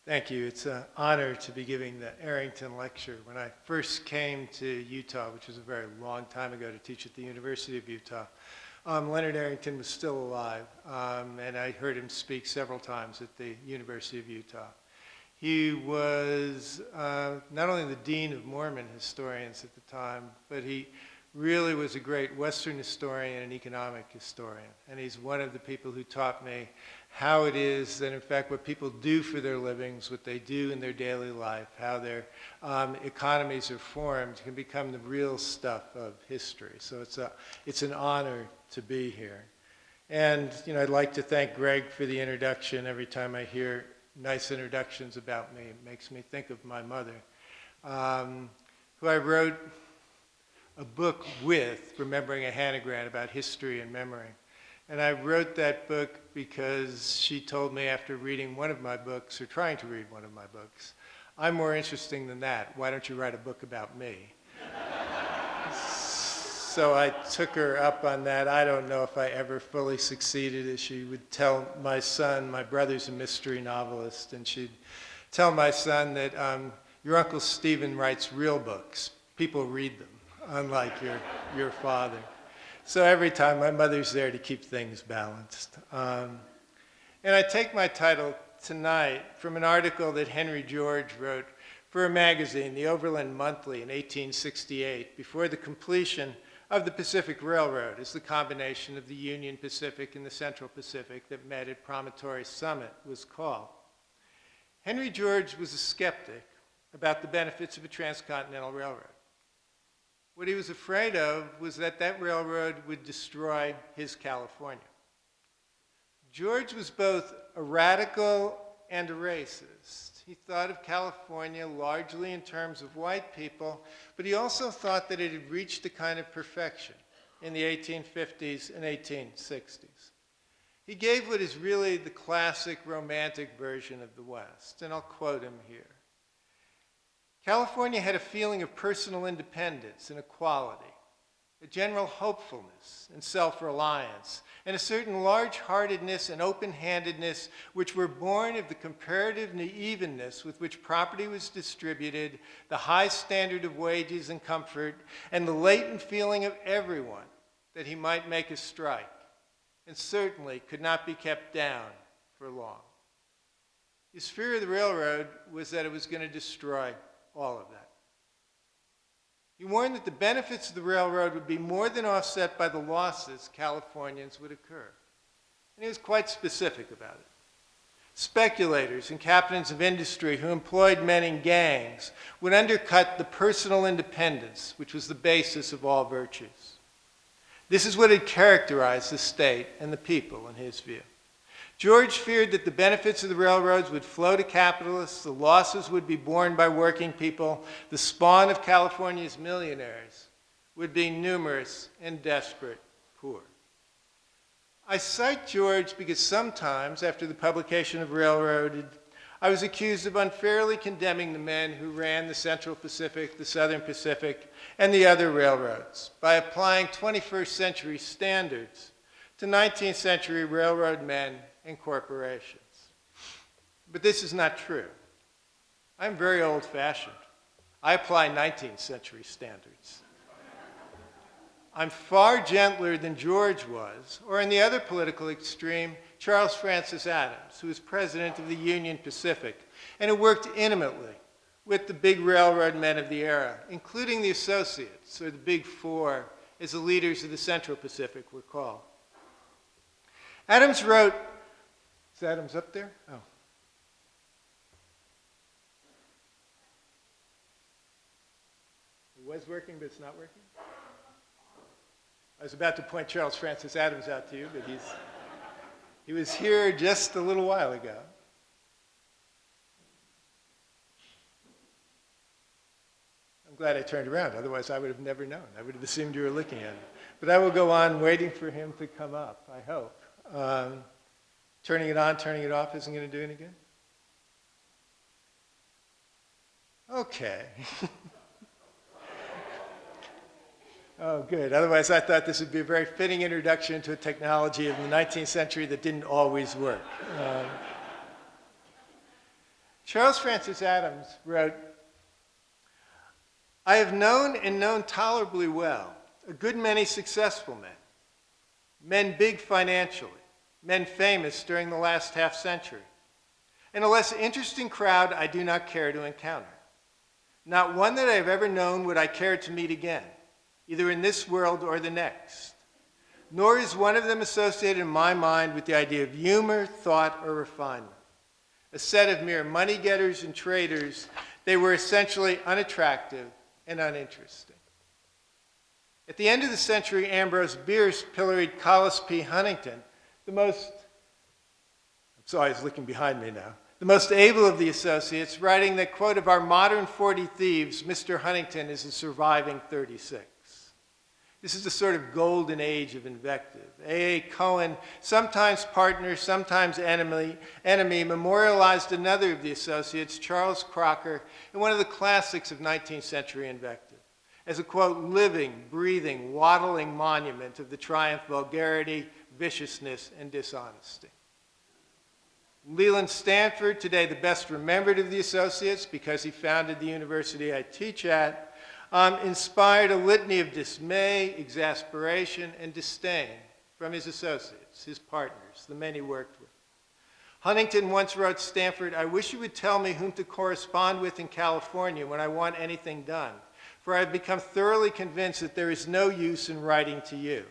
Thank you. It's an honor to be giving the Arrington Lecture. When I first came to Utah, which was a very long time ago to teach at the University of Utah, Leonard Arrington was still alive, and I heard him speak several times at the University of Utah. He was not only the Dean of Mormon historians at the time, but he really was a great Western historian and economic historian. And he's one of the people who taught me how it is that, in fact, what people do for their livings, what they do in their daily life, how their economies are formed, can become the real stuff of history. So it's an honor to be here. And I'd like to thank Greg for the introduction. Every time I hear nice introductions about me, it makes me think of my mother, who I wrote a book with, Remembering a Hannah Grant, about history and memory. And I wrote that book because she told me after reading one of my books, or trying to read one of my books, I'm more interesting than that. Why don't you write a book about me? So I took her up on that. I don't know if I ever fully succeeded, as she would tell my son, my brother's a mystery novelist, and she'd tell my son that your Uncle Stephen writes real books. People read them, unlike your father. So every time, my mother's there to keep things balanced. And I take my title tonight from an article that Henry George wrote for a magazine, the Overland Monthly, in 1868, before the completion of the Pacific Railroad, as the combination of the Union Pacific and the Central Pacific that met at Promontory Summit was called. Henry George was a skeptic about the benefits of a transcontinental railroad. What he was afraid of was that that railroad would destroy his California. George was both a radical and a racist. He thought of California largely in terms of white people, but he also thought that it had reached a kind of perfection in the 1850s and 1860s. He gave what is really the classic romantic version of the West, and I'll quote him here. California had a feeling of personal independence and equality, a general hopefulness and self-reliance, and a certain large-heartedness and open-handedness which were born of the comparative naivety with which property was distributed, the high standard of wages and comfort, and the latent feeling of everyone that he might make a strike, and certainly could not be kept down for long. His fear of the railroad was that it was going to destroy all of that. He warned that the benefits of the railroad would be more than offset by the losses Californians would incur. And he was quite specific about it. Speculators and captains of industry who employed men in gangs would undercut the personal independence, which was the basis of all virtues. This is what had characterized the state and the people, in his view. George feared that the benefits of the railroads would flow to capitalists, the losses would be borne by working people, the spawn of California's millionaires would be numerous and desperate poor. I cite George because sometimes, after the publication of Railroaded, I was accused of unfairly condemning the men who ran the Central Pacific, the Southern Pacific, and the other railroads by applying 21st century standards to 19th century railroad men and corporations. But this is not true. I'm very old-fashioned. I apply 19th century standards. I'm far gentler than George was, or in the other political extreme, Charles Francis Adams, who was president of the Union Pacific, and who worked intimately with the big railroad men of the era, including the Associates, or the Big Four, as the leaders of the Central Pacific were called. Adams wrote, is Adams up there? Oh. It was working, but it's not working? I was about to point Charles Francis Adams out to you, but he was here just a little while ago. I'm glad I turned around, otherwise I would have never known. I would have assumed you were looking at him. But I will go on waiting for him to come up, I hope. Turning it on, turning it off isn't going to do any good? Okay. Oh, good. Otherwise, I thought this would be a very fitting introduction to a technology of the 19th century that didn't always work. Charles Francis Adams wrote, "I have known and known tolerably well a good many successful men big financially, men famous during the last half-century, and a less interesting crowd I do not care to encounter. Not one that I have ever known would I care to meet again, either in this world or the next. Nor is one of them associated in my mind with the idea of humor, thought, or refinement. A set of mere money-getters and traders, they were essentially unattractive and uninteresting." At the end of the century, Ambrose Bierce pilloried Collis P. Huntington, the most able of the associates, writing that, quote, "Of our modern 40 thieves, Mr. Huntington is a surviving 36. This is the sort of golden age of invective. A. Cohen, sometimes partner, sometimes enemy, memorialized another of the associates, Charles Crocker, in one of the classics of 19th century invective, as a, quote, living, breathing, waddling monument of the triumph of vulgarity, viciousness, and dishonesty. Leland Stanford, today the best remembered of the associates because he founded the university I teach at, inspired a litany of dismay, exasperation, and disdain from his associates, his partners, the men he worked with. Huntington once wrote Stanford, "I wish you would tell me whom to correspond with in California when I want anything done, for I have become thoroughly convinced that there is no use in writing to you."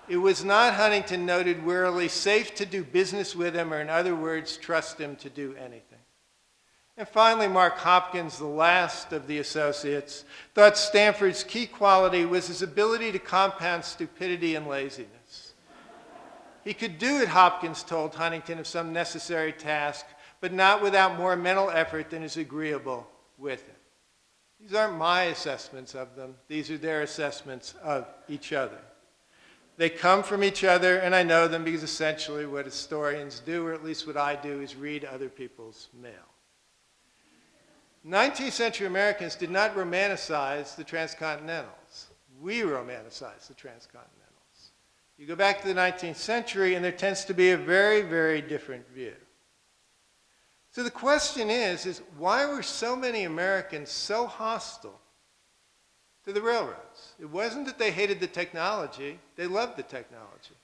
It was not, Huntington noted wearily, safe to do business with him, or in other words, trust him to do anything. And finally, Mark Hopkins, the last of the associates, thought Stanford's key quality was his ability to compound stupidity and laziness. He could do it, Hopkins told Huntington, of some necessary task, but not without more mental effort than is agreeable with it. These aren't my assessments of them. These are their assessments of each other. They come from each other, and I know them because essentially what historians do, or at least what I do, is read other people's mail. 19th century Americans did not romanticize the transcontinentals. We romanticized the transcontinentals. You go back to the 19th century, and there tends to be a very, very different view. So the question is why were so many Americans so hostile to the railroads? It wasn't that they hated the technology. They loved the technology.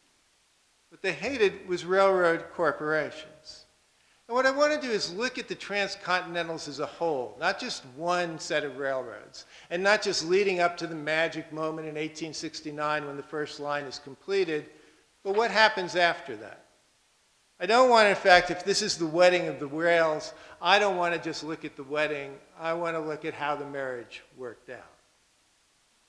What they hated was railroad corporations. And what I want to do is look at the transcontinentals as a whole, not just one set of railroads, and not just leading up to the magic moment in 1869 when the first line is completed, but what happens after that. I don't want, in fact, if this is the wedding of the rails, I don't want to just look at the wedding. I want to look at how the marriage worked out.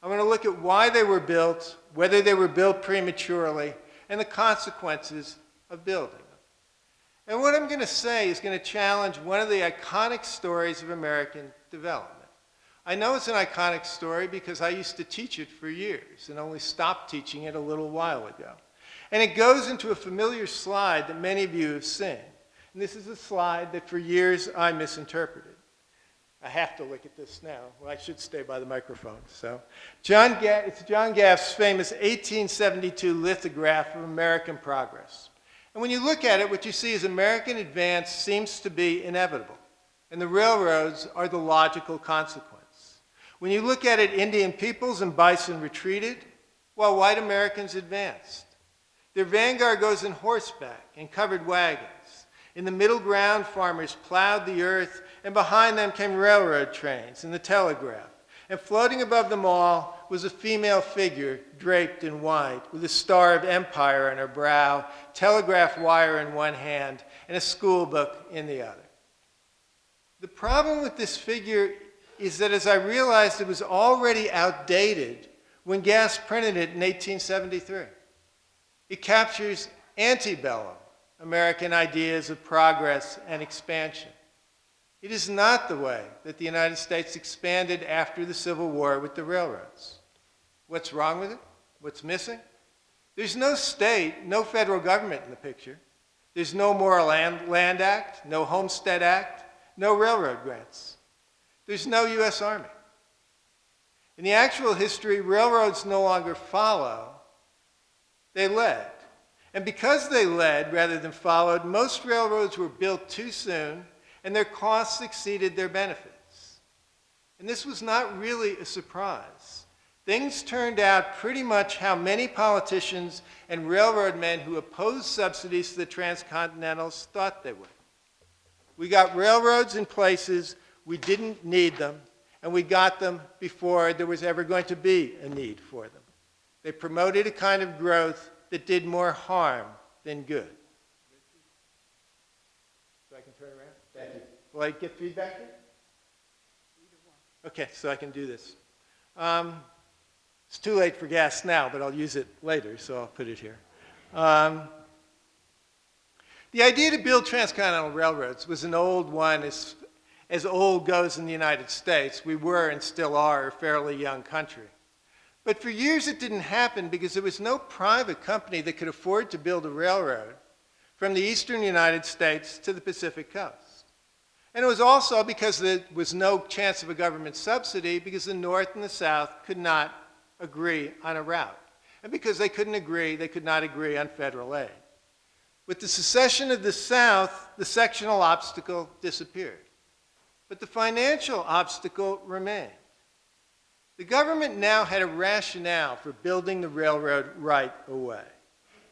I want to look at why they were built, whether they were built prematurely, and the consequences of building them. And what I'm going to say is going to challenge one of the iconic stories of American development. I know it's an iconic story because I used to teach it for years and only stopped teaching it a little while ago. And it goes into a familiar slide that many of you have seen. And this is a slide that for years I misinterpreted. I have to look at this now. Well, I should stay by the microphone. So, it's John Gaff's famous 1872 lithograph of American progress. And when you look at it, what you see is American advance seems to be inevitable, and the railroads are the logical consequence. When you look at it, Indian peoples and bison retreated, while white Americans advanced. Their vanguard goes in horseback and covered wagons. In the middle ground, farmers plowed the earth, and behind them came railroad trains and the telegraph. And floating above them all was a female figure draped in white, with a star of empire on her brow, telegraph wire in one hand, and a school book in the other. The problem with this figure is that as I realized it was already outdated when Gass printed it in 1873. It captures antebellum American ideas of progress and expansion. It is not the way that the United States expanded after the Civil War with the railroads. What's wrong with it? What's missing? There's no state, no federal government in the picture. There's no Moral Land Act, no Homestead Act, no railroad grants. There's no U.S. Army. In the actual history, railroads no longer follow, they led. And because they led rather than followed, most railroads were built too soon, and their costs exceeded their benefits. And this was not really a surprise. Things turned out pretty much how many politicians and railroad men who opposed subsidies to the transcontinentals thought they would. We got railroads in places we didn't need them, and we got them before there was ever going to be a need for them. They promoted a kind of growth that did more harm than good. So I can turn around? Thank you. Will I get feedback here? Okay, so I can do this. It's too late for gas now, but I'll use it later, so I'll put it here. The idea to build transcontinental railroads was an old one, as old goes in the United States. We were and still are a fairly young country. But for years it didn't happen because there was no private company that could afford to build a railroad from the eastern United States to the Pacific coast. And it was also because there was no chance of a government subsidy because the North and the South could not agree on a route. And because they couldn't agree, they could not agree on federal aid. With the secession of the South, the sectional obstacle disappeared. But the financial obstacle remained. The government now had a rationale for building the railroad right away.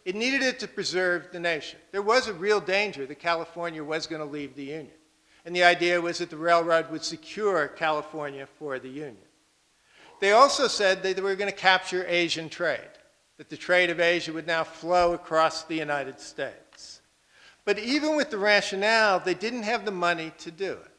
It needed it to preserve the nation. There was a real danger that California was going to leave the Union. And the idea was that the railroad would secure California for the Union. They also said that they were going to capture Asian trade, that the trade of Asia would now flow across the United States. But even with the rationale, they didn't have the money to do it.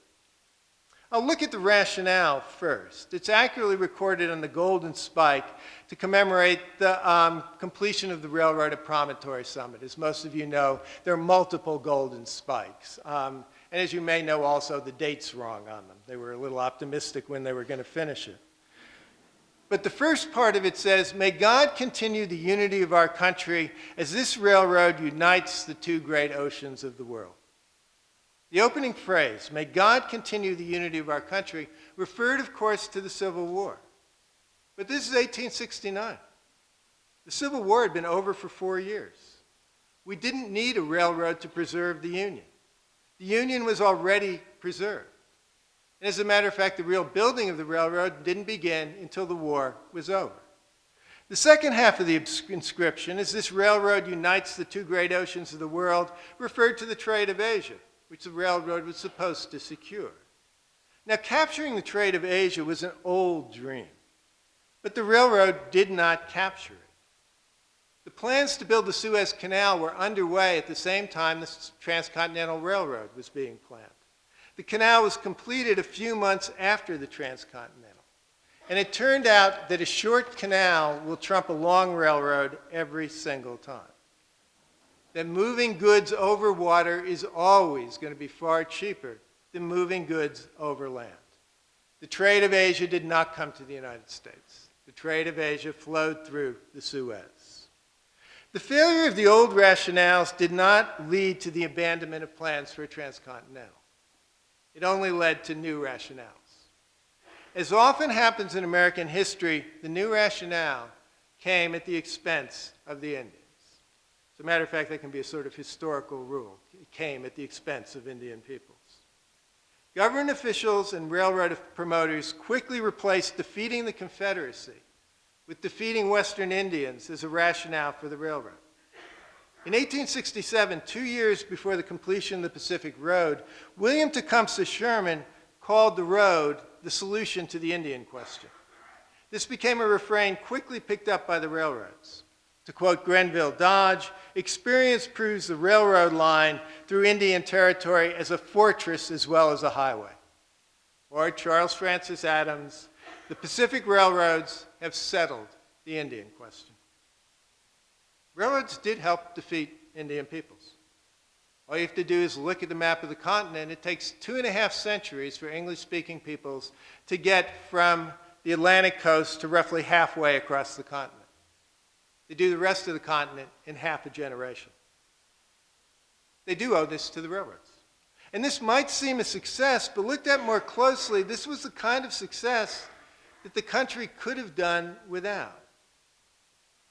I'll look at the rationale first. It's accurately recorded on the golden spike to commemorate the completion of the railroad at Promontory Summit. As most of you know, there are multiple golden spikes. And as you may know also, the date's wrong on them. They were a little optimistic when they were going to finish it. But the first part of it says, "May God continue the unity of our country as this railroad unites the two great oceans of the world." The opening phrase, "May God continue the unity of our country," referred, of course, to the Civil War. But this is 1869. The Civil War had been over for 4 years. We didn't need a railroad to preserve the Union. The Union was already preserved. And as a matter of fact, the real building of the railroad didn't begin until the war was over. The second half of the inscription, "As this railroad unites the two great oceans of the world," referred to the trade of Asia, which the railroad was supposed to secure. Now, capturing the trade of Asia was an old dream, but the railroad did not capture it. The plans to build the Suez Canal were underway at the same time the Transcontinental Railroad was being planned. The canal was completed a few months after the Transcontinental, and it turned out that a short canal will trump a long railroad every single time. That moving goods over water is always going to be far cheaper than moving goods over land. The trade of Asia did not come to the United States. The trade of Asia flowed through the Suez. The failure of the old rationales did not lead to the abandonment of plans for a transcontinental. It only led to new rationales. As often happens in American history, the new rationale came at the expense of the Indians. As a matter of fact, that can be a sort of historical rule. It came at the expense of Indian peoples. Government officials and railroad promoters quickly replaced defeating the Confederacy with defeating Western Indians as a rationale for the railroad. In 1867, 2 years before the completion of the Pacific Road, William Tecumseh Sherman called the road the solution to the Indian question. This became a refrain quickly picked up by the railroads. To quote Grenville Dodge, "Experience proves the railroad line through Indian territory as a fortress as well as a highway." Or Charles Francis Adams, "The Pacific Railroads have settled the Indian question." Railroads did help defeat Indian peoples. All you have to do is look at the map of the continent. It takes 2.5 centuries for English-speaking peoples to get from the Atlantic coast to roughly halfway across the continent. They do the rest of the continent in half a generation. They do owe this to the railroads. And this might seem a success, but looked at more closely, this was the kind of success that the country could have done without.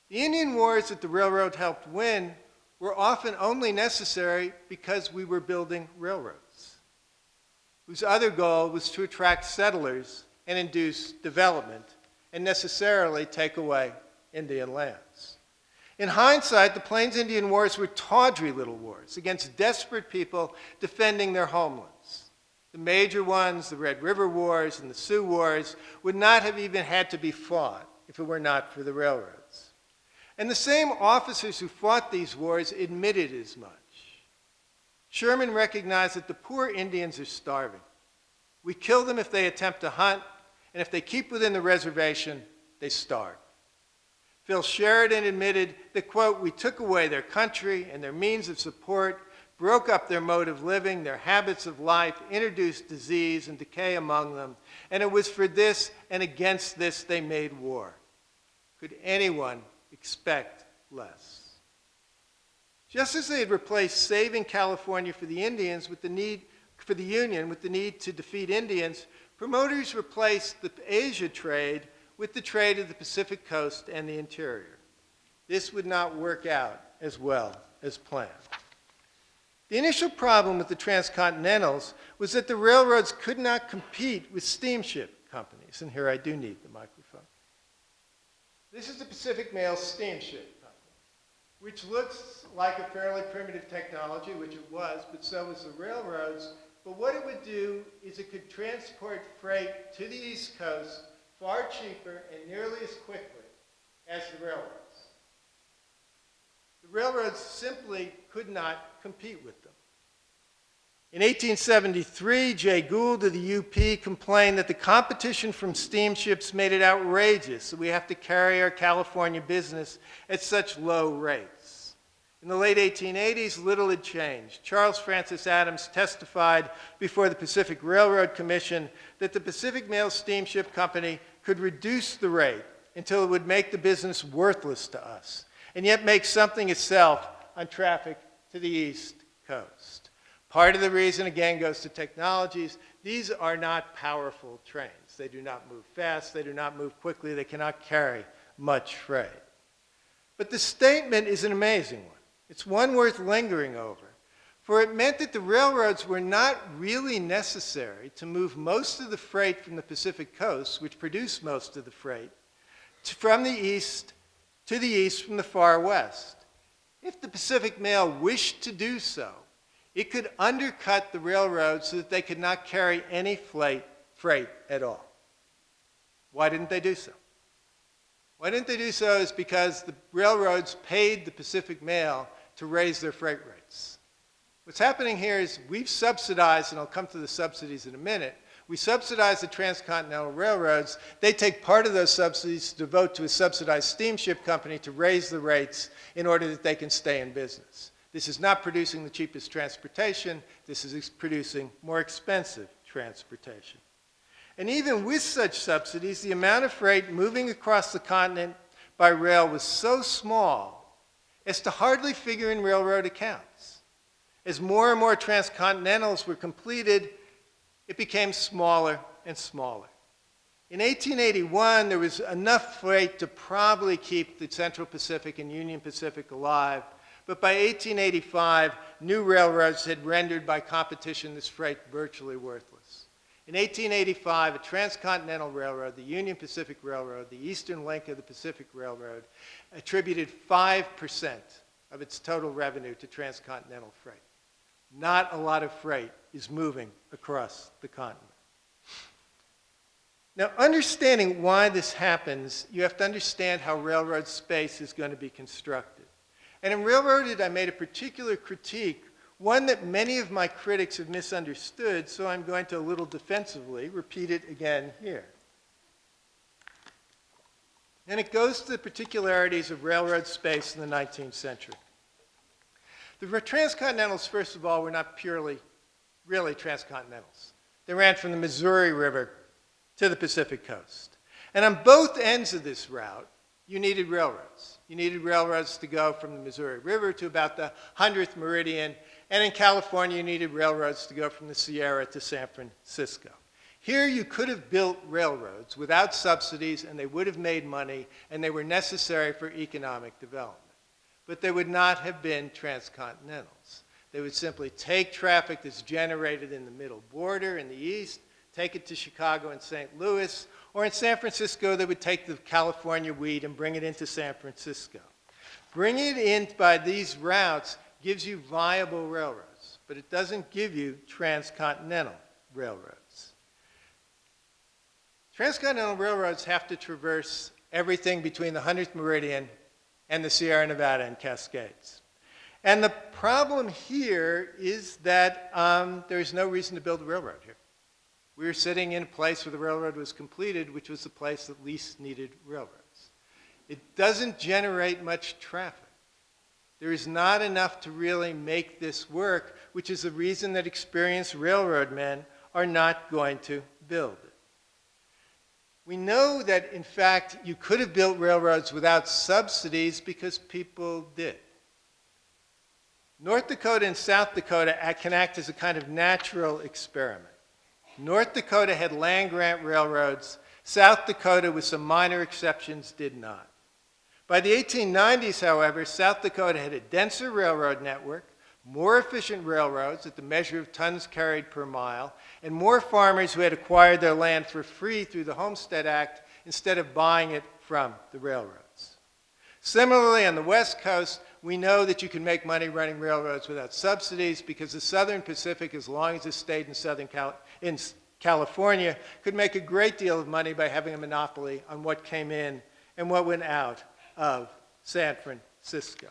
The Indian wars that the railroad helped win were often only necessary because we were building railroads, whose other goal was to attract settlers and induce development, and necessarily take away Indian lands. In hindsight, the Plains Indian Wars were tawdry little wars against desperate people defending their homelands. The major ones, the Red River Wars and the Sioux Wars, would not have even had to be fought if it were not for the railroads. And the same officers who fought these wars admitted as much. Sherman recognized that the poor Indians are starving. We kill them if they attempt to hunt, and if they keep within the reservation, they starve. Phil Sheridan admitted that, quote, we took away their country and their means of support, broke up their mode of living, their habits of life, introduced disease and decay among them, and it was for this and against this they made war. Could anyone expect less? Just as they had replaced saving California for the Indians with the need for the Union with the need to defeat Indians, promoters replaced the Asia trade with the trade of the Pacific Coast and the interior. This would not work out as well as planned. The initial problem with the transcontinentals was that the railroads could not compete with steamship companies. And here I do need the microphone. This is the Pacific Mail Steamship Company, which looks like a fairly primitive technology, which it was, but so was the railroads. But what it would do is it could transport freight to the East Coast far cheaper and nearly as quickly as the railroads. The railroads simply could not compete with them. In 1873, Jay Gould of the UP complained that the competition from steamships made it outrageous that we have to carry our California business at such low rates. In the late 1880s, little had changed. Charles Francis Adams testified before the Pacific Railroad Commission that the Pacific Mail Steamship Company could reduce the rate until it would make the business worthless to us, and yet make something itself on traffic to the East Coast. Part of the reason, again, goes to technologies. These are not powerful trains. They do not move fast. They do not move quickly. They cannot carry much freight. But the statement is an amazing one. It's one worth lingering over, for it meant that the railroads were not really necessary to move most of the freight from the Pacific Coast, which produced most of the freight, from the east to the east from the far west. If the Pacific Mail wished to do so, it could undercut the railroads so that they could not carry any freight at all. Why didn't they do so? Why didn't they do so is because the railroads paid the Pacific Mail to raise their freight rates. What's happening here is we've subsidized, and I'll come to the subsidies in a minute, we subsidize the transcontinental railroads. They take part of those subsidies to devote to a subsidized steamship company to raise the rates in order that they can stay in business. This is not producing the cheapest transportation. This is producing more expensive transportation. And even with such subsidies, the amount of freight moving across the continent by rail was so small as to hardly figure in railroad accounts. As more and more transcontinentals were completed, it became smaller and smaller. In 1881, there was enough freight to probably keep the Central Pacific and Union Pacific alive, but by 1885, new railroads had rendered by competition this freight virtually worthless. In 1885, a transcontinental railroad, the Union Pacific Railroad, the eastern link of the Pacific Railroad, attributed 5% of its total revenue to transcontinental freight. Not a lot of freight is moving across the continent. Now, understanding why this happens, you have to understand how railroad space is going to be constructed. And in Railroaded, I made a particular critique, one that many of my critics have misunderstood, so I'm going to, a little defensively, repeat it again here. And it goes to the particularities of railroad space in the 19th century. The transcontinentals, first of all, were not really transcontinentals. They ran from the Missouri River to the Pacific Coast. And on both ends of this route, you needed railroads. You needed railroads to go from the Missouri River to about the 100th meridian. And in California, you needed railroads to go from the Sierra to San Francisco. Here, you could have built railroads without subsidies, and they would have made money, and they were necessary for economic development. but there would not have been transcontinentals. They would simply take traffic that's generated in the middle border in the east, take it to Chicago and St. Louis, or in San Francisco, they would take the California wheat and bring it into San Francisco. Bringing it in by these routes gives you viable railroads, but it doesn't give you transcontinental railroads. Transcontinental railroads have to traverse everything between the 100th meridian and the Sierra Nevada and Cascades. And the problem here is that there's no reason to build a railroad here. We were sitting in a place where the railroad was completed, which was the place that least needed railroads. It doesn't generate much traffic. There is not enough to really make this work, which is the reason that experienced railroad men are not going to build it. We know that, in fact, you could have built railroads without subsidies because people did. North Dakota and South Dakota can act as a kind of natural experiment. North Dakota had land-grant railroads. South Dakota, with some minor exceptions, did not. By the 1890s, however, South Dakota had a denser railroad network, more efficient railroads at the measure of tons carried per mile, and more farmers who had acquired their land for free through the Homestead Act instead of buying it from the railroads. Similarly, on the West Coast, we know that you can make money running railroads without subsidies because the Southern Pacific, as long as it stayed in California, could make a great deal of money by having a monopoly on what came in and what went out of San Francisco.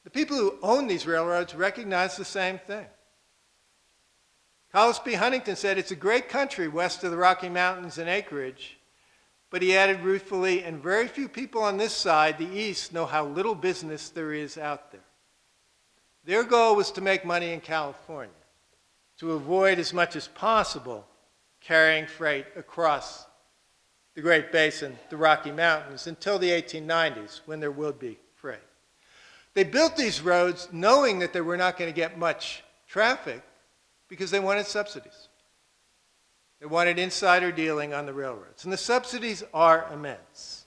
The people who own these railroads recognize the same thing. Collis B. Huntington said, "It's a great country west of the Rocky Mountains and acreage," but he added ruefully, "and very few people on this side, the east, know how little business there is out there." Their goal was to make money in California, to avoid as much as possible carrying freight across the Great Basin, the Rocky Mountains, until the 1890s, when there would be freight. They built these roads knowing that they were not going to get much traffic because they wanted subsidies. They wanted insider dealing on the railroads. And the subsidies are immense.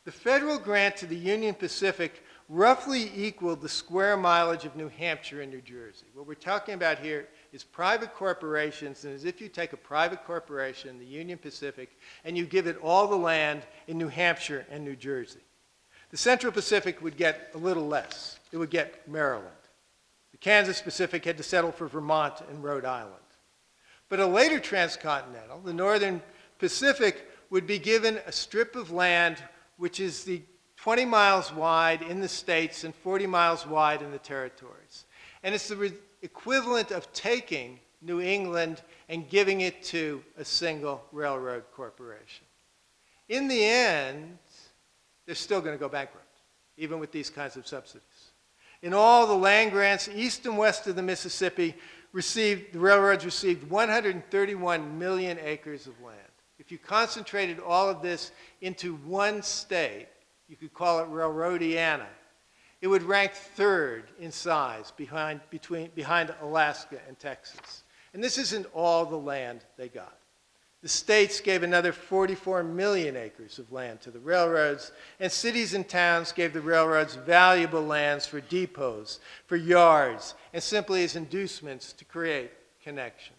The federal grant to the Union Pacific roughly equaled the square mileage of New Hampshire and New Jersey. What we're talking about here is private corporations, and as if you take a private corporation, the Union Pacific, and you give it all the land in New Hampshire and New Jersey. The Central Pacific would get a little less. It would get Maryland. The Kansas Pacific had to settle for Vermont and Rhode Island. But a later transcontinental, the Northern Pacific, would be given a strip of land which is the 20 miles wide in the states and 40 miles wide in the territories. And it's the equivalent of taking New England and giving it to a single railroad corporation. In the end, they're still going to go bankrupt, even with these kinds of subsidies. In all, the land grants east and west of the Mississippi the railroads received 131 million acres of land. If you concentrated all of this into one state, you could call it Railroadiana, it would rank third in size behind Alaska and Texas. And this isn't all the land they got. The states gave another 44 million acres of land to the railroads, and cities and towns gave the railroads valuable lands for depots, for yards, and simply as inducements to create connections.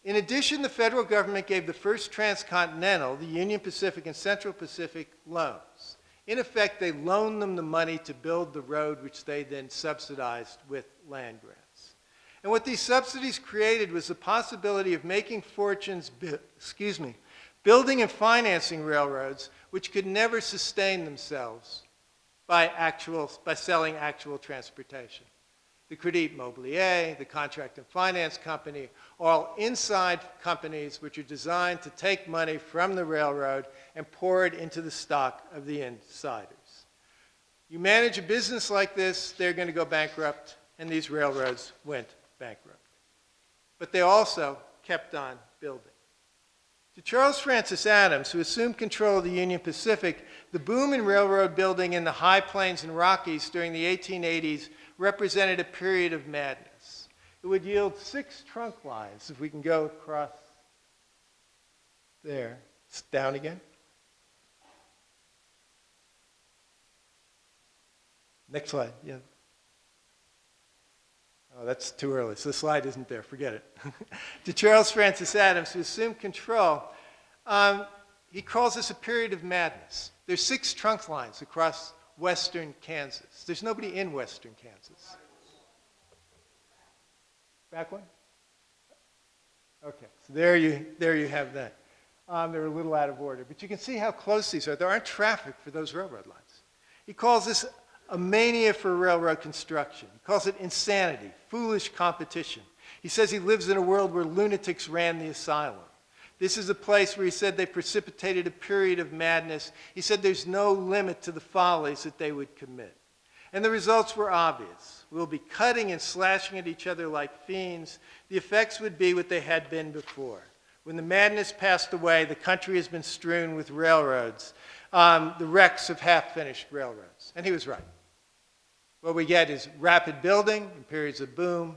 In addition, the federal government gave the first transcontinental, the Union Pacific and Central Pacific, loans. In effect, they loaned them the money to build the road, which they then subsidized with land grants. And what these subsidies created was the possibility of making fortunes, building and financing railroads, which could never sustain themselves by selling actual transportation. The Crédit Mobilier, the Contract and Finance Company, are all inside companies which are designed to take money from the railroad and pour it into the stock of the insiders. You manage a business like this, they're going to go bankrupt, and these railroads went bankrupt. But they also kept on building. To Charles Francis Adams, who assumed control of the Union Pacific, the boom in railroad building in the High Plains and Rockies during the 1880s represented a period of madness. It would yield 6 trunk lines, if we can go across there. It's down again. Next slide, yeah. Oh, that's too early, so the slide isn't there, forget it. To Charles Francis Adams, who assumed control, he calls this a period of madness. There's 6 trunk lines across western Kansas. There's nobody in western Kansas. Back one? Okay, so there you have that. They're a little out of order, but you can see how close these are. There aren't traffic for those railroad lines. He calls this a mania for railroad construction. He calls it insanity, foolish competition. He says he lives in a world where lunatics ran the asylum. This is a place where he said they precipitated a period of madness. He said there's no limit to the follies that they would commit. And the results were obvious. We'll be cutting and slashing at each other like fiends. The effects would be what they had been before. When the madness passed away, the country has been strewn with railroads, the wrecks of half-finished railroads. And he was right. What we get is rapid building and periods of boom,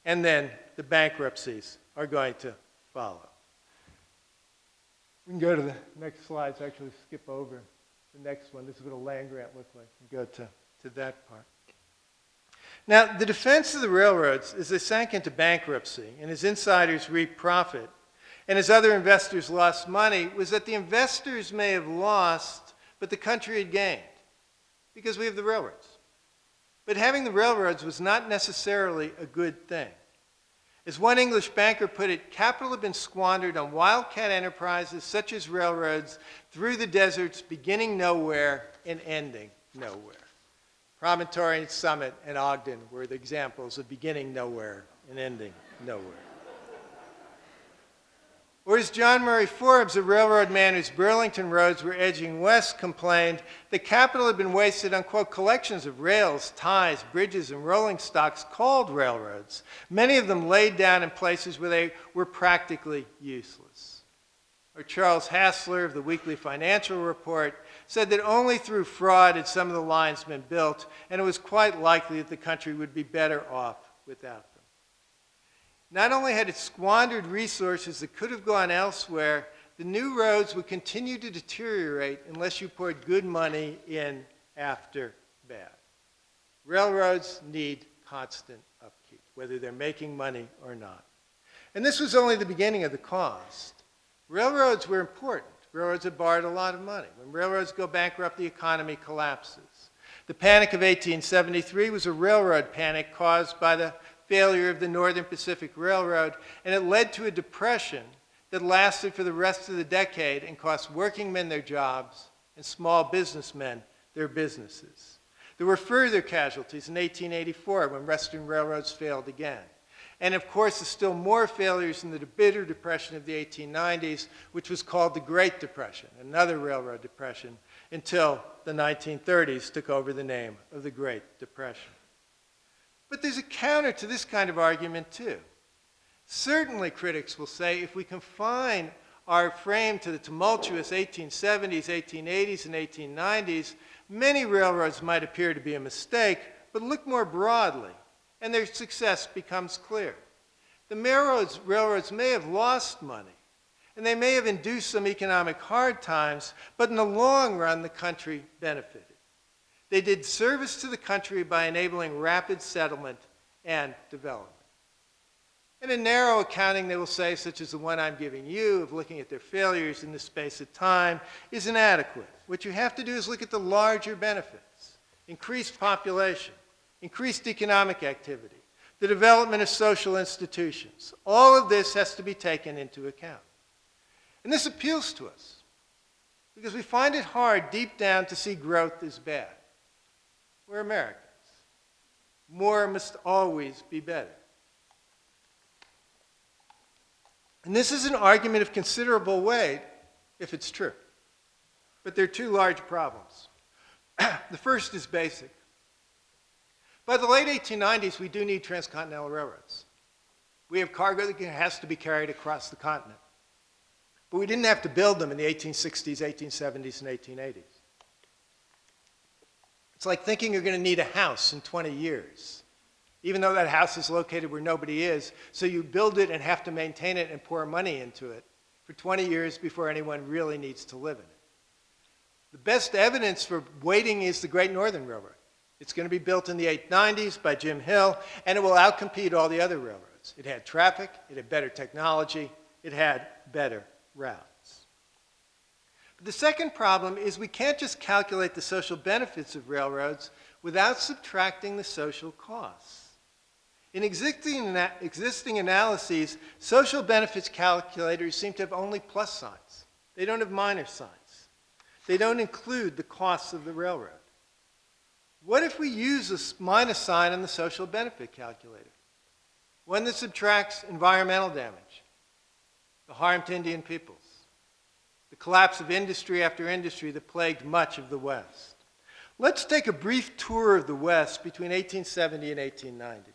and then the bankruptcies are going to follow. We can go to the next slides, actually skip over the next one. This is what a land grant looked like. We go to that part. Now, the defense of the railroads as they sank into bankruptcy and as insiders reaped profit and as other investors lost money was that the investors may have lost, but the country had gained because we have the railroads. But having the railroads was not necessarily a good thing. As one English banker put it, capital had been squandered on wildcat enterprises such as railroads through the deserts, beginning nowhere and ending nowhere. Promontory, Summit, and Ogden were the examples of beginning nowhere and ending nowhere. Or as John Murray Forbes, a railroad man whose Burlington roads were edging west, complained, the capital had been wasted on, quote, collections of rails, ties, bridges, and rolling stocks called railroads, many of them laid down in places where they were practically useless. Or Charles Hassler of the Weekly Financial Report said that only through fraud had some of the lines been built, and it was quite likely that the country would be better off without them. Not only had it squandered resources that could have gone elsewhere, the new roads would continue to deteriorate unless you poured good money in after bad. Railroads need constant upkeep, whether they're making money or not. And this was only the beginning of the cost. Railroads were important. Railroads had borrowed a lot of money. When railroads go bankrupt, the economy collapses. The Panic of 1873 was a railroad panic caused by the failure of the Northern Pacific Railroad, and it led to a depression that lasted for the rest of the decade and cost working men their jobs and small businessmen their businesses. There were further casualties in 1884 when Western railroads failed again. And of course, there's still more failures in the bitter depression of the 1890s, which was called the Great Depression, another railroad depression, until the 1930s took over the name of the Great Depression. But there's a counter to this kind of argument, too. Certainly, critics will say, if we confine our frame to the tumultuous 1870s, 1880s, and 1890s, many railroads might appear to be a mistake, but look more broadly, and their success becomes clear. The railroads may have lost money, and they may have induced some economic hard times, but in the long run, the country benefited. They did service to the country by enabling rapid settlement and development. And a narrow accounting, they will say, such as the one I'm giving you, of looking at their failures in this space of time, is inadequate. What you have to do is look at the larger benefits: increased population, increased economic activity, the development of social institutions. All of this has to be taken into account. And this appeals to us because we find it hard deep down to see growth as bad. We're Americans. More must always be better. And this is an argument of considerable weight if it's true. But there are two large problems. The first is basic. By the late 1890s, we do need transcontinental railroads. We have cargo that has to be carried across the continent. But we didn't have to build them in the 1860s, 1870s, and 1880s. It's like thinking you're going to need a house in 20 years, even though that house is located where nobody is. So you build it and have to maintain it and pour money into it for 20 years before anyone really needs to live in it. The best evidence for waiting is the Great Northern Railroad. It's going to be built in the 890s by Jim Hill, and it will outcompete all the other railroads. It had traffic, it had better technology, it had better routes. But the second problem is we can't just calculate the social benefits of railroads without subtracting the social costs. In existing analyses, social benefits calculators seem to have only plus signs. They don't have minus signs. They don't include the costs of the railroad. What if we use a minus sign on the social benefit calculator? One that subtracts environmental damage, the harm to Indian peoples, the collapse of industry after industry that plagued much of the West. Let's take a brief tour of the West between 1870 and 1890.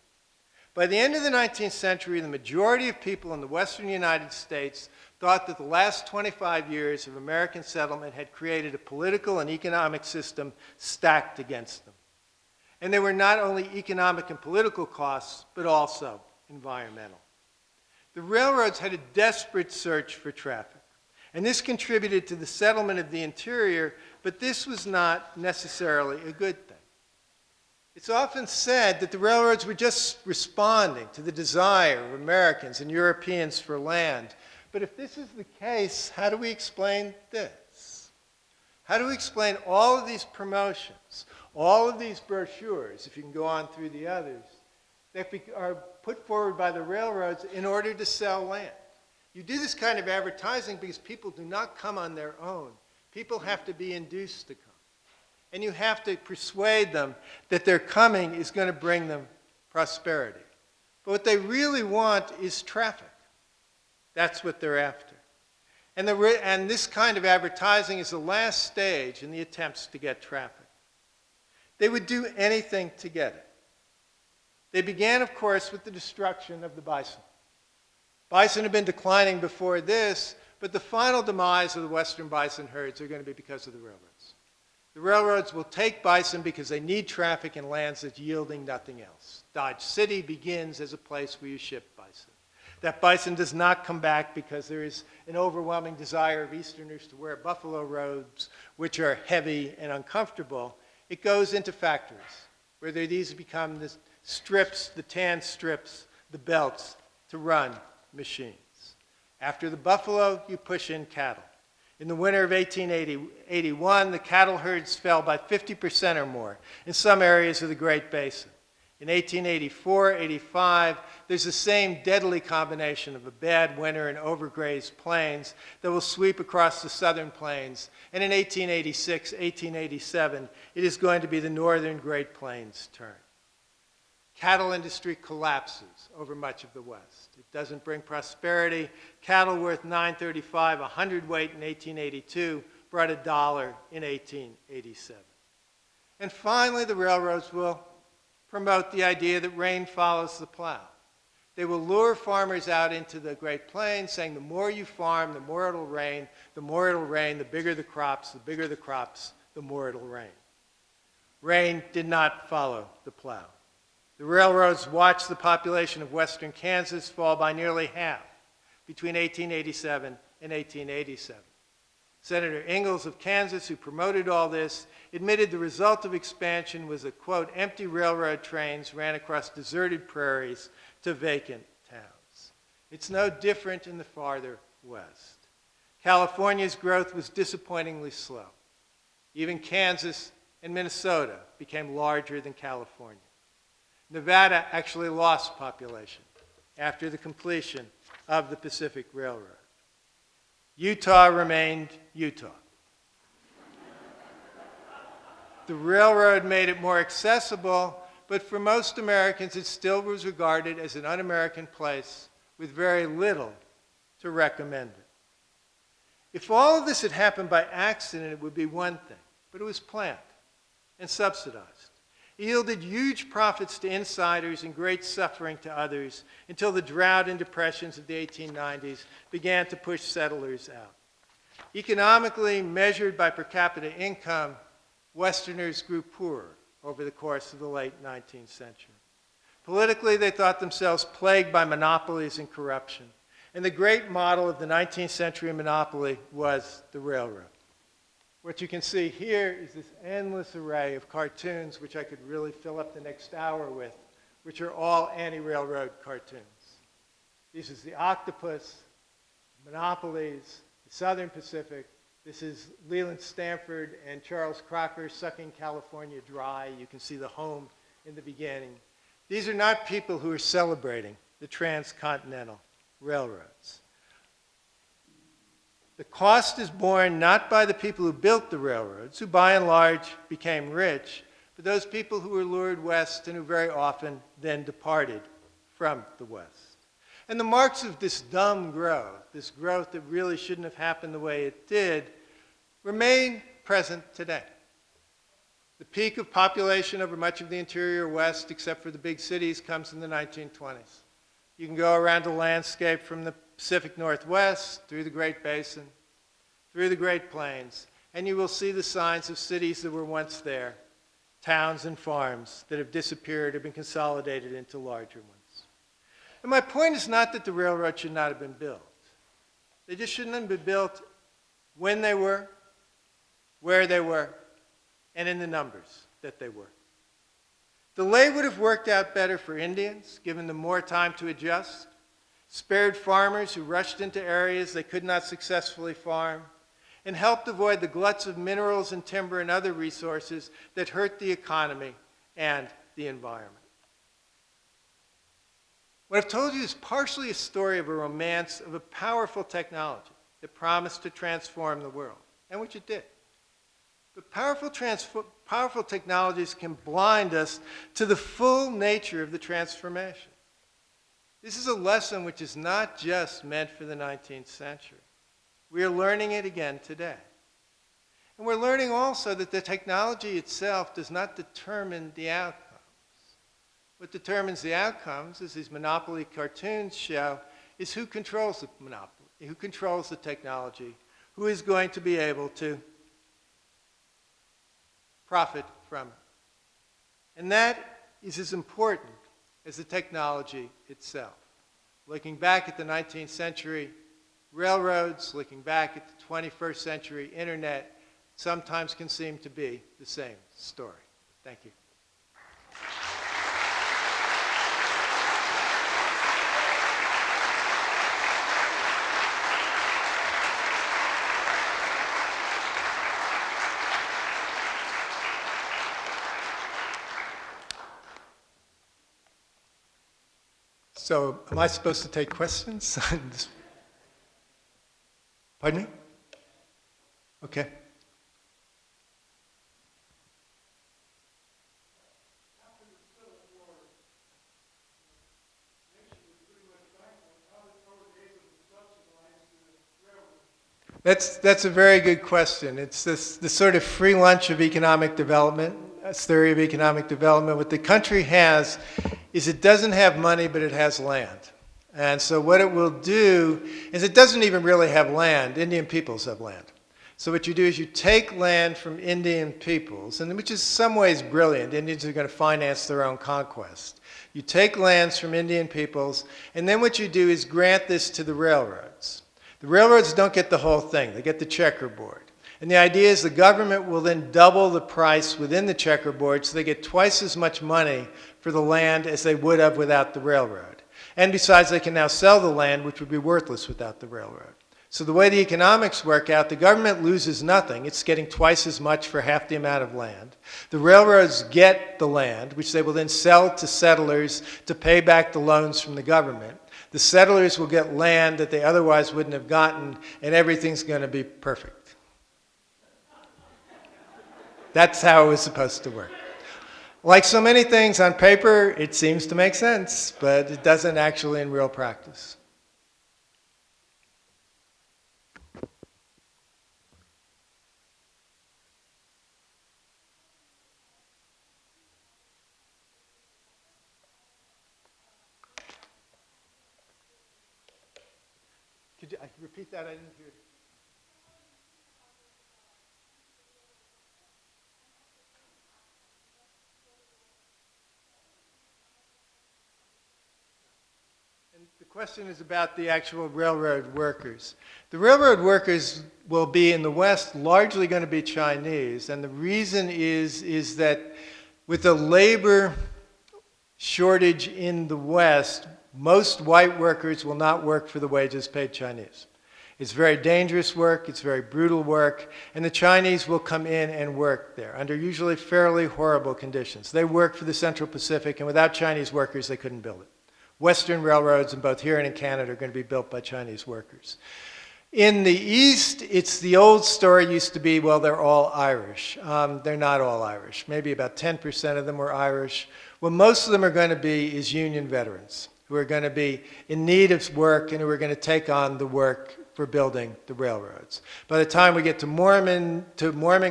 By the end of the 19th century, the majority of people in the western United States thought that the last 25 years of American settlement had created a political and economic system stacked against them. And there were not only economic and political costs, but also environmental. The railroads had a desperate search for traffic, and this contributed to the settlement of the interior, but this was not necessarily a good thing. It's often said that the railroads were just responding to the desire of Americans and Europeans for land. But if this is the case, how do we explain this? How do we explain all of these promotions, all of these brochures, if you can go on through the others, that are put forward by the railroads in order to sell land? You do this kind of advertising because people do not come on their own. People have to be induced to come. And you have to persuade them that their coming is going to bring them prosperity. But what they really want is traffic. That's what they're after. And this kind of advertising is the last stage in the attempts to get traffic. They would do anything to get it. They began, of course, with the destruction of the bison. Bison had been declining before this, but the final demise of the western bison herds are going to be because of the railroads. The railroads will take bison because they need traffic in lands that's yielding nothing else. Dodge City begins as a place where you ship bison. That bison does not come back because there is an overwhelming desire of Easterners to wear buffalo robes, which are heavy and uncomfortable. It goes into factories, where these become the strips, the tan strips, the belts to run machines. After the buffalo, you push in cattle. In the winter of 1881, the cattle herds fell by 50% or more in some areas of the Great Basin. In 1884-85, there's the same deadly combination of a bad winter and overgrazed plains that will sweep across the southern plains. And in 1886-1887, it is going to be the northern Great Plains' turn. Cattle industry collapses over much of the West. It doesn't bring prosperity. Cattle worth $9.35 a hundredweight in 1882 brought $1 in 1887. And finally, the railroads will promote the idea that rain follows the plow. They will lure farmers out into the Great Plains, saying the more you farm, the more it'll rain, the more it'll rain, the bigger the crops, the more it'll rain. Rain did not follow the plow. The railroads watched the population of western Kansas fall by nearly half between 1887 and 1887. Senator Ingalls of Kansas, who promoted all this, admitted the result of expansion was that, quote, empty railroad trains ran across deserted prairies to vacant towns. It's no different in the farther west. California's growth was disappointingly slow. Even Kansas and Minnesota became larger than California. Nevada actually lost population after the completion of the Pacific Railroad. Utah remained Utah. The railroad made it more accessible, but for most Americans it still was regarded as an un-American place with very little to recommend it. If all of this had happened by accident, it would be one thing, but it was planned and subsidized. It yielded huge profits to insiders and great suffering to others until the drought and depressions of the 1890s began to push settlers out. Economically measured by per capita income, Westerners grew poorer over the course of the late 19th century. Politically, they thought themselves plagued by monopolies and corruption, and the great model of the 19th century monopoly was the railroad. What you can see here is this endless array of cartoons, which I could really fill up the next hour with, which are all anti-railroad cartoons. This is the octopus, monopolies, the Southern Pacific. This is Leland Stanford and Charles Crocker sucking California dry. You can see the home in the beginning. These are not people who are celebrating the Transcontinental Railroads. The cost is borne not by the people who built the railroads, who by and large became rich, but those people who were lured west and who very often then departed from the west. And the marks of this dumb growth, this growth that really shouldn't have happened the way it did, remain present today. The peak of population over much of the interior west, except for the big cities, comes in the 1920s. You can go around the landscape from the Pacific Northwest, through the Great Basin, through the Great Plains, and you will see the signs of cities that were once there, towns and farms that have disappeared or been consolidated into larger ones. And my point is not that the railroad should not have been built. They just shouldn't have been built when they were, where they were, and in the numbers that they were. Delay would have worked out better for Indians, given them more time to adjust, spared farmers who rushed into areas they could not successfully farm, and helped avoid the gluts of minerals and timber and other resources that hurt the economy and the environment. What I've told you is partially a story of a romance of a powerful technology that promised to transform the world, and which it did. But powerful technologies can blind us to the full nature of the transformation. This is a lesson which is not just meant for the 19th century. We are learning it again today. And we're learning also that the technology itself does not determine the outcomes. What determines the outcomes, as these monopoly cartoons show, is who controls the monopoly, who controls the technology, who is going to be able to profit from it. And that is as important as the technology itself. Looking back at the 19th century railroads, looking back at the 21st century internet, sometimes can seem to be the same story. Thank you. So, am I supposed to take questions? Pardon me? Okay. That's a very good question. It's this sort of free lunch of economic development, that's theory of economic development. What the country has is it doesn't have money, but it has land. And so what it will do is it doesn't even really have land. Indian peoples have land. So what you do is you take land from Indian peoples, and which is in some ways brilliant. Indians are going to finance their own conquest. You take lands from Indian peoples, and then what you do is grant this to the railroads. The railroads don't get the whole thing. They get the checkerboard. And the idea is the government will then double the price within the checkerboard so they get twice as much money for the land as they would have without the railroad. And besides, they can now sell the land, which would be worthless without the railroad. So the way the economics work out, the government loses nothing. It's getting twice as much for half the amount of land. The railroads get the land, which they will then sell to settlers to pay back the loans from the government. The settlers will get land that they otherwise wouldn't have gotten, and everything's going to be perfect. That's how it was supposed to work. Like so many things on paper, it seems to make sense, but it doesn't actually in real practice. Could you repeat that? I didn't hear it. The question is about the actual railroad workers. The railroad workers will be in the West largely going to be Chinese, and the reason is that with the labor shortage in the West, most white workers will not work for the wages paid Chinese. It's very dangerous work, it's very brutal work, and the Chinese will come in and work there under usually fairly horrible conditions. They work for the Central Pacific, and without Chinese workers, they couldn't build it. Western railroads, in both here and in Canada, are going to be built by Chinese workers. In the East, it's the old story used to be, well, they're all Irish. They're not all Irish. Maybe about 10% of them were Irish. What most of them are going to be is Union veterans who are going to be in need of work and who are going to take on the work for building the railroads. By the time we get to Mormon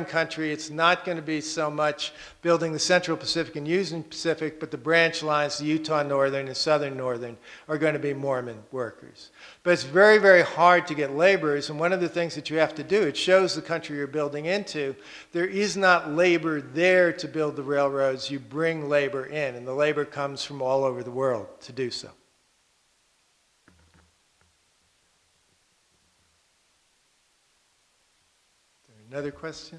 country, it's not going to be so much building the Central Pacific and Union Pacific, but the branch lines, the Utah Northern and Southern Northern, are going to be Mormon workers. But it's very, very hard to get laborers, and one of the things that you have to do, it shows the country you're building into, there is not labor there to build the railroads. You bring labor in, and the labor comes from all over the world to do so. Another question?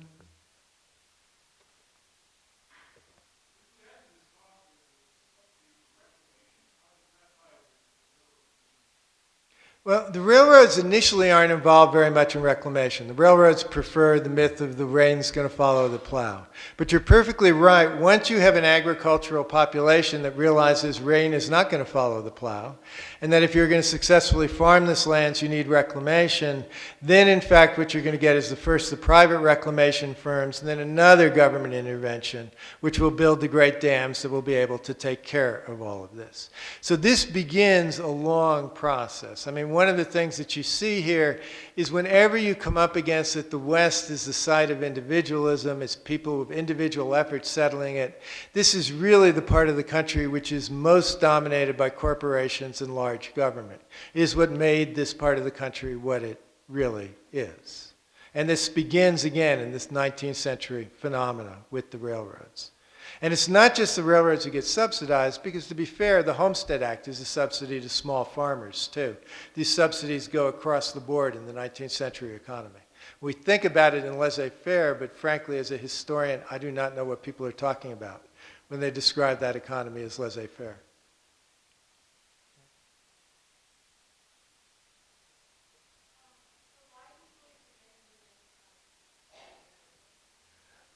Well, the railroads initially aren't involved very much in reclamation. The railroads prefer the myth of the rain's going to follow the plow. But you're perfectly right. Once you have an agricultural population that realizes rain is not going to follow the plow, and that if you're going to successfully farm this land, you need reclamation, then in fact what you're going to get is the private reclamation firms, and then another government intervention, which will build the great dams that will be able to take care of all of this. So this begins a long process. I mean, one of the things that you see here is whenever you come up against it, the West is the site of individualism. It's people with individual efforts settling it. This is really the part of the country which is most dominated by corporations and large government. It is what made this part of the country what it really is. And this begins again in this 19th century phenomena with the railroads. And it's not just the railroads who get subsidized, because to be fair, the Homestead Act is a subsidy to small farmers too. These subsidies go across the board in the 19th century economy. We think about it in laissez-faire, but frankly, as a historian, I do not know what people are talking about when they describe that economy as laissez-faire.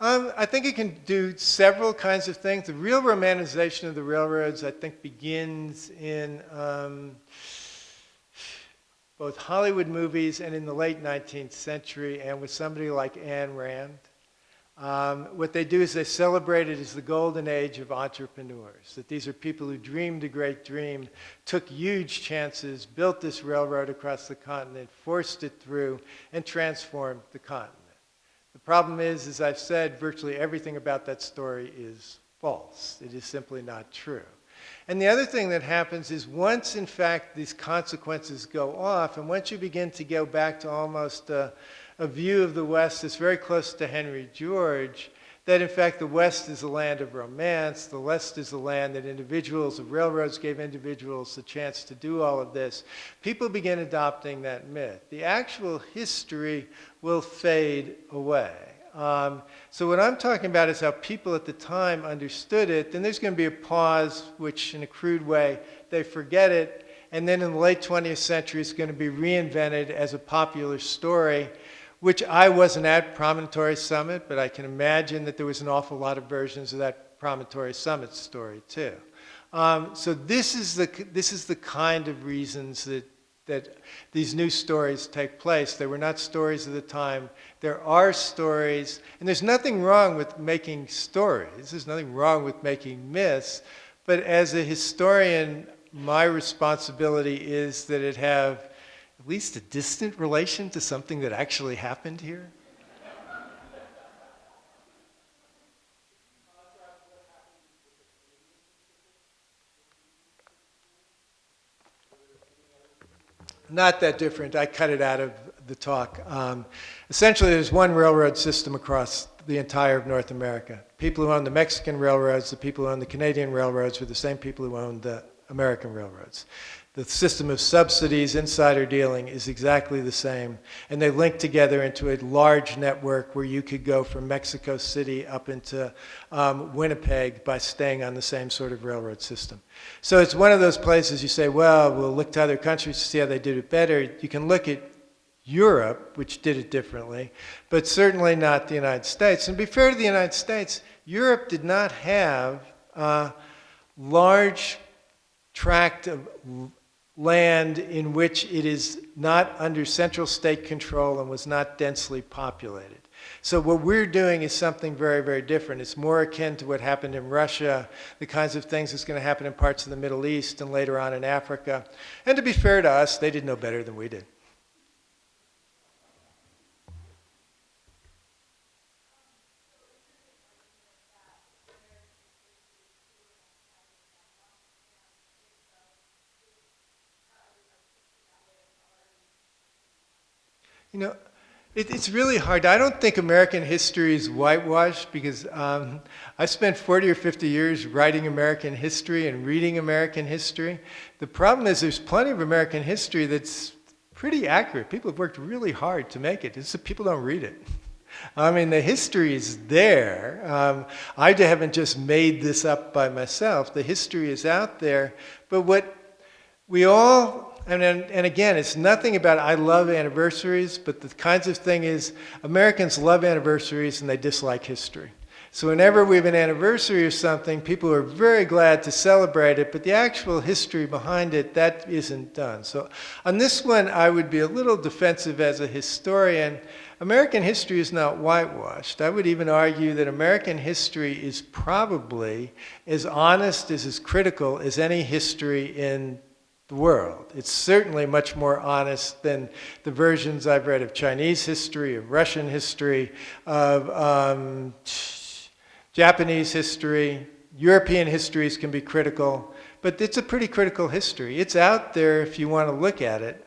I think it can do several kinds of things. The real romanization of the railroads, I think, begins in both Hollywood movies and in the late 19th century, and with somebody like Ayn Rand. What they do is they celebrate it as the golden age of entrepreneurs, that these are people who dreamed a great dream, took huge chances, built this railroad across the continent, forced it through, and transformed the continent. The problem is, as I've said, virtually everything about that story is false. It is simply not true. And the other thing that happens is once, in fact, these consequences go off, and once you begin to go back to almost a view of the West that's very close to Henry George, that in fact the West is a land of romance, the West is a land that the railroads gave individuals the chance to do all of this, people begin adopting that myth. The actual history will fade away. So what I'm talking about is how people at the time understood it. Then there's going to be a pause, which in a crude way, they forget it. And then in the late 20th century, it's going to be reinvented as a popular story, which I wasn't at Promontory Summit, but I can imagine that there was an awful lot of versions of that Promontory Summit story too. So this is the kind of reasons that these new stories take place. They were not stories of the time. There are stories, and there's nothing wrong with making stories. There's nothing wrong with making myths. But as a historian, my responsibility is that it have at least a distant relation to something that actually happened here. Not that different. I cut it out of the talk. Essentially, there's one railroad system across the entire of North America. People who own the Mexican railroads, the people who own the Canadian railroads were the same people who owned the American railroads. The system of subsidies, insider dealing is exactly the same, and they link together into a large network where you could go from Mexico City up into Winnipeg by staying on the same sort of railroad system. So it's one of those places you say, well, we'll look to other countries to see how they did it better. You can look at Europe, which did it differently, but certainly not the United States. And to be fair to the United States, Europe did not have large tract of land in which it is not under central state control and was not densely populated. So what we're doing is something very, very different. It's more akin to what happened in Russia, the kinds of things that's going to happen in parts of the Middle East and later on in Africa. And to be fair to us, they did no better than we did. You know, it's really hard. I don't think American history is whitewashed because I spent 40 or 50 years writing American history and reading American history. The problem is there's plenty of American history that's pretty accurate. People have worked really hard to make it. It's that people don't read it. I mean, the history is there. I haven't just made this up by myself. The history is out there. But what we all... And again, it's nothing about I love anniversaries, but the kinds of thing is Americans love anniversaries and they dislike history. So whenever we have an anniversary or something, people are very glad to celebrate it, but the actual history behind it, that isn't done. So on this one, I would be a little defensive as a historian. American history is not whitewashed. I would even argue that American history is probably as honest, as critical as any history in the world. It's certainly much more honest than the versions I've read of Chinese history, of Russian history, of Japanese history. European histories can be critical, but it's a pretty critical history. It's out there if you want to look at it.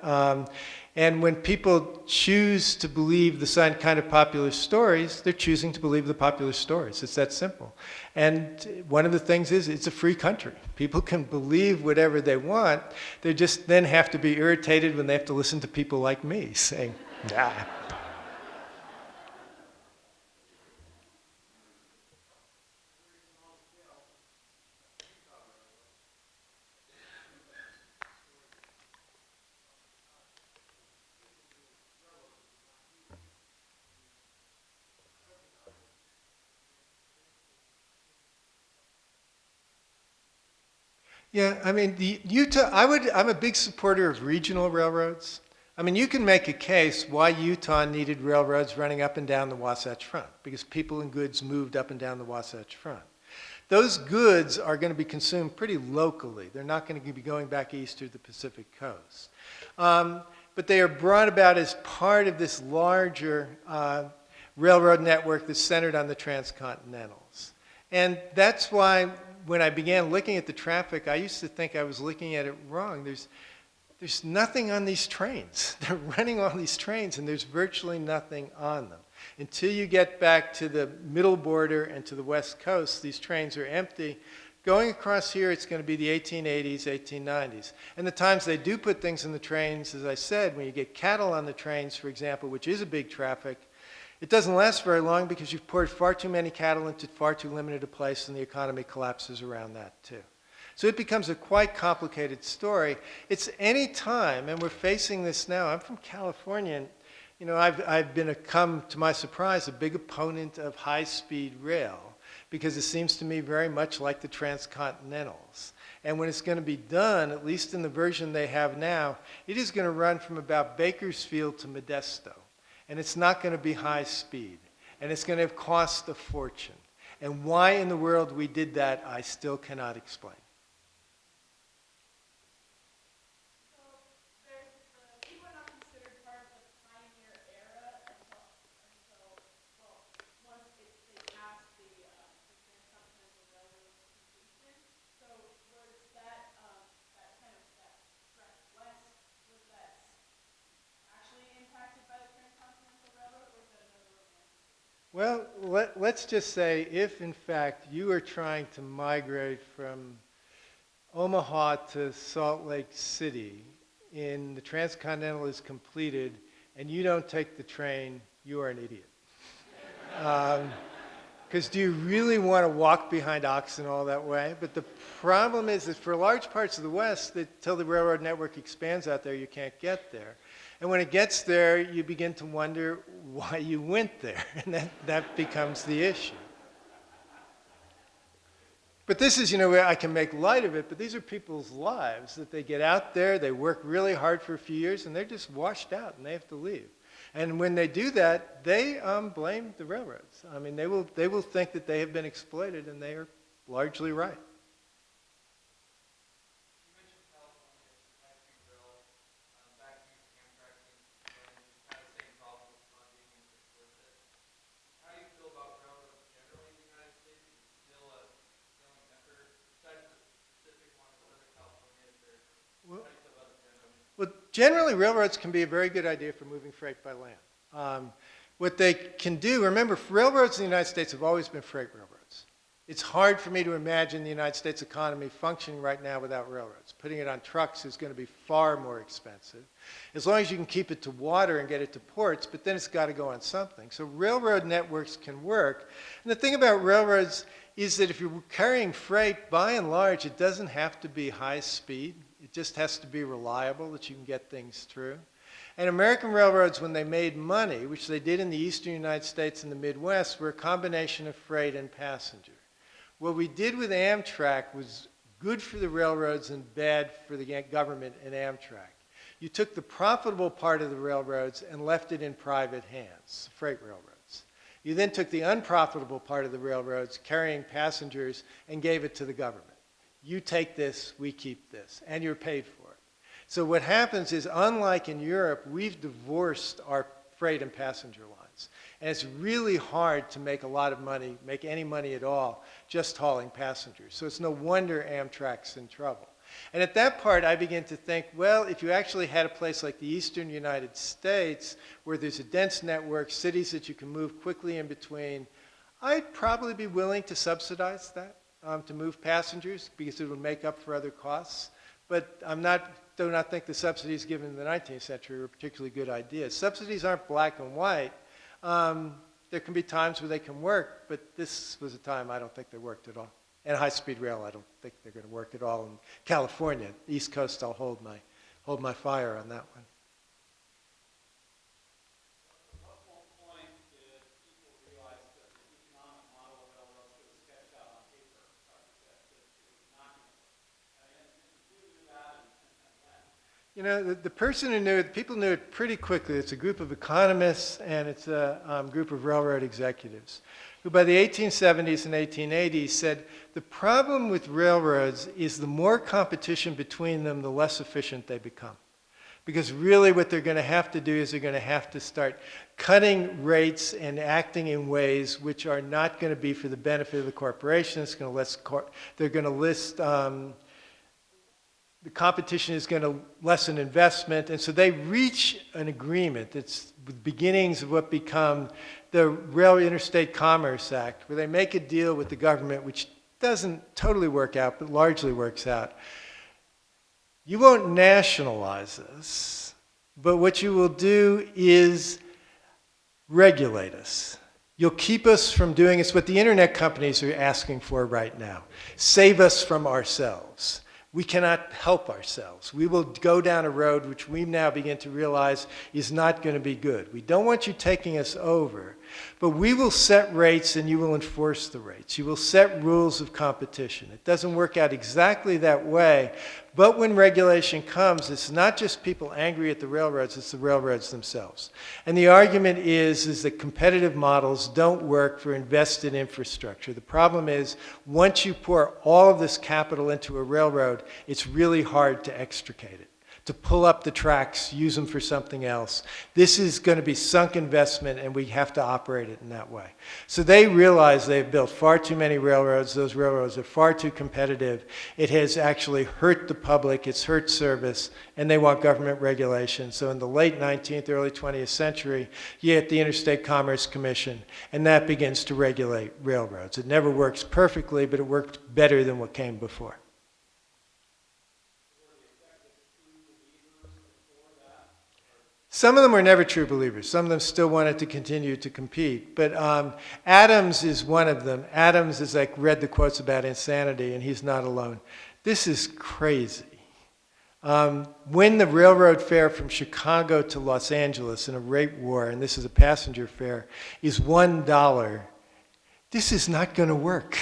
And when people choose to believe the kind of popular stories, they're choosing to believe the popular stories. It's that simple. And one of the things is it's a free country. People can believe whatever they want. They just then have to be irritated when they have to listen to people like me saying, nah. Yeah, I mean, I'm a big supporter of regional railroads. I mean, you can make a case why Utah needed railroads running up and down the Wasatch Front, because people and goods moved up and down the Wasatch Front. Those goods are going to be consumed pretty locally. They're not going to be going back east to the Pacific Coast. But they are brought about as part of this larger railroad network that's centered on the transcontinentals. And that's why when I began looking at the traffic, I used to think I was looking at it wrong. There's nothing on these trains. They're running all these trains, and there's virtually nothing on them. Until you get back to the middle border and to the West Coast, these trains are empty. Going across here, it's going to be the 1880s, 1890s. And the times they do put things in the trains, as I said, when you get cattle on the trains, for example, which is a big traffic, it doesn't last very long because you've poured far too many cattle into far too limited a place, and the economy collapses around that too. So it becomes a quite complicated story. It's any time, and we're facing this now. I'm from California, and you know, I've become, to my surprise, a big opponent of high-speed rail because it seems to me very much like the transcontinentals. And when it's going to be done, at least in the version they have now, it is going to run from about Bakersfield to Modesto. And it's not going to be high speed. And it's going to have cost a fortune. And why in the world we did that, I still cannot explain. Well, let's just say if, in fact, you are trying to migrate from Omaha to Salt Lake City in the Transcontinental is completed and you don't take the train, you are an idiot. Because do you really want to walk behind oxen all that way? But the problem is that for large parts of the West, until the railroad network expands out there, you can't get there. And when it gets there, you begin to wonder why you went there. And that becomes the issue. But this is, where I can make light of it, but these are people's lives, that they get out there, they work really hard for a few years, and they're just washed out, and they have to leave. And when they do that, they blame the railroads. I mean, they will think that they have been exploited, and they are largely right. You mentioned California, high-speed rail, back to Amtrak and had the same problem with funding and if it's worth it. How do you feel about railroads generally in the United States? Is it still a failing effort? Besides the specific one in Southern California, how do you feel about it generally? Well, generally, railroads can be a very good idea for moving freight by land. What they can do, remember, railroads in the United States have always been freight railroads. It's hard for me to imagine the United States economy functioning right now without railroads. Putting it on trucks is going to be far more expensive. As long as you can keep it to water and get it to ports, but then it's got to go on something. So railroad networks can work. And the thing about railroads is that if you're carrying freight, by and large, it doesn't have to be high speed. It just has to be reliable, that you can get things through. And American railroads, when they made money, which they did in the eastern United States and the Midwest, were a combination of freight and passenger. What we did with Amtrak was good for the railroads and bad for the government and Amtrak. You took the profitable part of the railroads and left it in private hands, freight railroads. You then took the unprofitable part of the railroads, carrying passengers, and gave it to the government. You take this, we keep this, and you're paid for it. So what happens is, unlike in Europe, we've divorced our freight and passenger lines. And it's really hard to make a lot of money, make any money at all, just hauling passengers. So it's no wonder Amtrak's in trouble. And at that part, I begin to think, well, if you actually had a place like the eastern United States, where there's a dense network, cities that you can move quickly in between, I'd probably be willing to subsidize that, to move passengers, because it would make up for other costs. But do not think the subsidies given in the 19th century were particularly good ideas. Subsidies aren't black and white. There can be times where they can work, but this was a time I don't think they worked at all. And high-speed rail, I don't think they're going to work at all in California. The East Coast, I'll hold my fire on that one. At what point did people realize that the economic model of railroads that was sketched out on paper, like you said, that it was not going to work? And who knew that and when? The person who knew it, people knew it pretty quickly. It's a group of economists and it's a group of railroad executives who by the 1870s and 1880s said the problem with railroads is the more competition between them, the less efficient they become. Because really what they're going to have to do is they're going to have to start cutting rates and acting in ways which are not going to be for the benefit of the corporation. They're going to list the competition is going to lessen investment, and so they reach an agreement. It's the beginnings of what become the Rail Interstate Commerce Act, where they make a deal with the government, which doesn't totally work out, but largely works out. You won't nationalize this, but what you will do is regulate us. You'll keep us from doing it's what the internet companies are asking for right now. Save us from ourselves. We cannot help ourselves. We will go down a road which we now begin to realize is not going to be good. We don't want you taking us over, but we will set rates and you will enforce the rates. You will set rules of competition. It doesn't work out exactly that way, but when regulation comes, it's not just people angry at the railroads, it's the railroads themselves. And the argument is that competitive models don't work for invested infrastructure. The problem is, once you pour all of this capital into a railroad, it's really hard to extricate it, to pull up the tracks, use them for something else. This is going to be sunk investment, and we have to operate it in that way. So they realize they've built far too many railroads. Those railroads are far too competitive. It has actually hurt the public. It's hurt service, and they want government regulation. So in the late 19th, early 20th century, you get the Interstate Commerce Commission, and that begins to regulate railroads. It never works perfectly, but it worked better than what came before. Some of them were never true believers. Some of them still wanted to continue to compete. But Adams is one of them. Adams is like read the quotes about insanity, and he's not alone. This is crazy. When the railroad fare from Chicago to Los Angeles in a rate war, and this is a passenger fare, is $1, this is not going to work.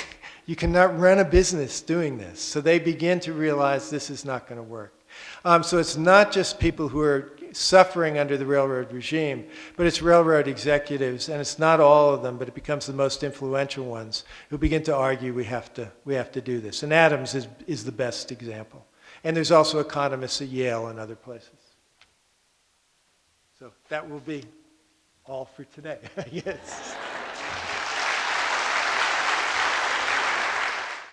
You cannot run a business doing this. So they begin to realize this is not going to work. So it's not just people who are suffering under the railroad regime, but it's railroad executives, and it's not all of them, but it becomes the most influential ones who begin to argue we have to do this. And Adams is the best example. And there's also economists at Yale and other places. So that will be all for today. Yes.